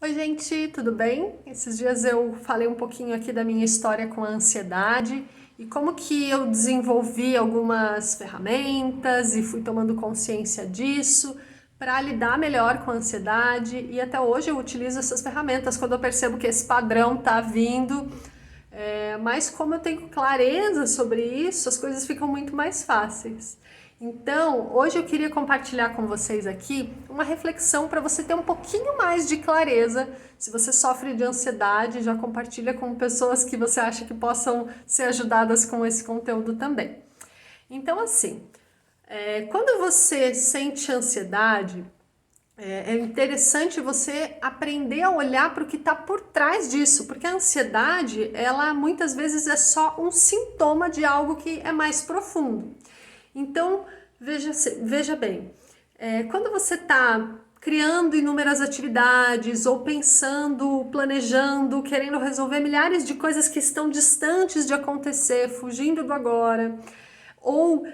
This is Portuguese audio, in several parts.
Oi, gente, tudo bem? Esses dias eu falei um pouquinho aqui da minha história com a ansiedade e como que eu desenvolvi algumas ferramentas e fui tomando consciência disso para lidar melhor com a ansiedade e até hoje eu utilizo essas ferramentas quando eu percebo que esse padrão tá vindo. Mas como eu tenho clareza sobre isso, as coisas ficam muito mais fáceis. Então, hoje eu queria compartilhar com vocês aqui uma reflexão para você ter um pouquinho mais de clareza. Se você sofre de ansiedade, já compartilha com pessoas que você acha que possam ser ajudadas com esse conteúdo também. Então, assim, quando você sente ansiedade, é interessante você aprender a olhar para o que está por trás disso, porque a ansiedade, ela muitas vezes é só um sintoma de algo que é mais profundo. Então, veja bem, quando você está criando inúmeras atividades ou pensando, planejando, querendo resolver milhares de coisas que estão distantes de acontecer, fugindo do agora, ou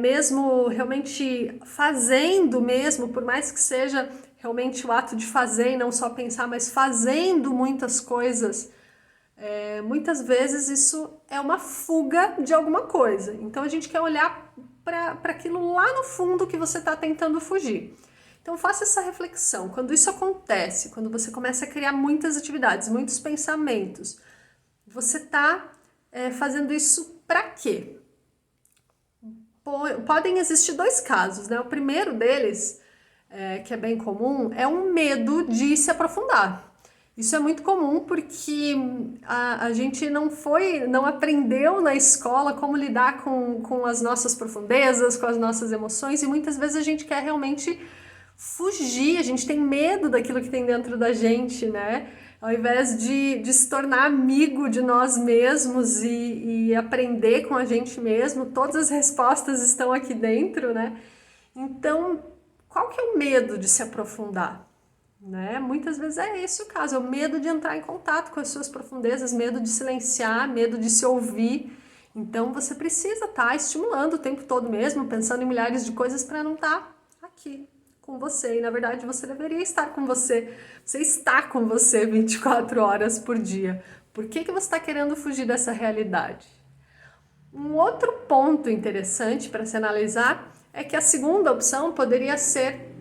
mesmo realmente fazendo mesmo, por mais que seja realmente o ato de fazer e não só pensar, mas fazendo muitas coisas, muitas vezes isso é uma fuga de alguma coisa. Então a gente quer olhar para aquilo lá no fundo que você está tentando fugir. Então faça essa reflexão. Quando isso acontece, quando você começa a criar muitas atividades, muitos pensamentos, você está fazendo isso para quê? Podem existir dois casos, né? O primeiro deles, que é bem comum, é um medo de se aprofundar. Isso é muito comum porque a gente não aprendeu na escola como lidar com as nossas profundezas, com as nossas emoções, e muitas vezes a gente quer realmente fugir, a gente tem medo daquilo que tem dentro da gente, né? Ao invés de se tornar amigo de nós mesmos e aprender com a gente mesmo, todas as respostas estão aqui dentro, né? Então, qual que é o medo de se aprofundar? Né? Muitas vezes é esse o caso, é o medo de entrar em contato com as suas profundezas, medo de silenciar, medo de se ouvir. Então, você precisa estar estimulando o tempo todo mesmo, pensando em milhares de coisas para não estar aqui com você. E na verdade você deveria estar com você. Você está com você 24 horas por dia. Por que você está querendo fugir dessa realidade? Um outro ponto interessante para se analisar é que a segunda opção poderia ser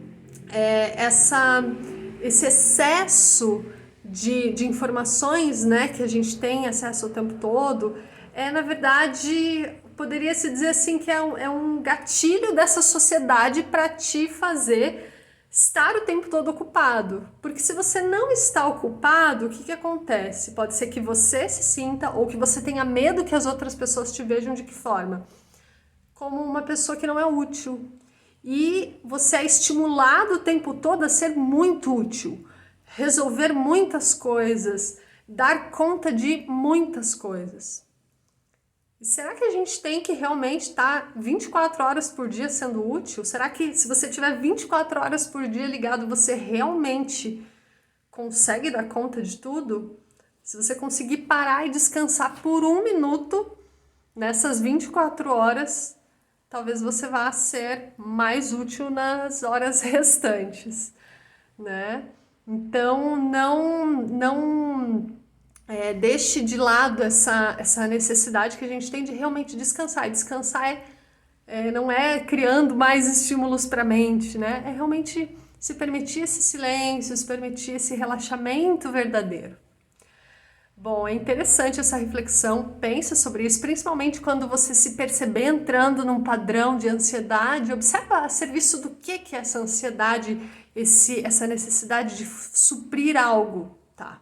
esse excesso de informações, né, que a gente tem acesso o tempo todo. Na verdade, poderia se dizer assim que é um gatilho dessa sociedade para te fazer estar o tempo todo ocupado. Porque se você não está ocupado, o que acontece? Pode ser que você se sinta ou que você tenha medo que as outras pessoas te vejam de que forma? Como uma pessoa que não é útil. E você é estimulado o tempo todo a ser muito útil, resolver muitas coisas, dar conta de muitas coisas. E será que a gente tem que realmente estar 24 horas por dia sendo útil? Será que se você tiver 24 horas por dia ligado, você realmente consegue dar conta de tudo? Se você conseguir parar e descansar por um minuto nessas 24 horas, talvez você vá ser mais útil nas horas restantes, né? Então, não deixe de lado essa necessidade que a gente tem de realmente descansar. E descansar não é criando mais estímulos para a mente, né? É realmente se permitir esse silêncio, se permitir esse relaxamento verdadeiro. Bom, é interessante essa reflexão, pensa sobre isso, principalmente quando você se perceber entrando num padrão de ansiedade, observa a serviço do que é essa ansiedade, essa necessidade de suprir algo, tá?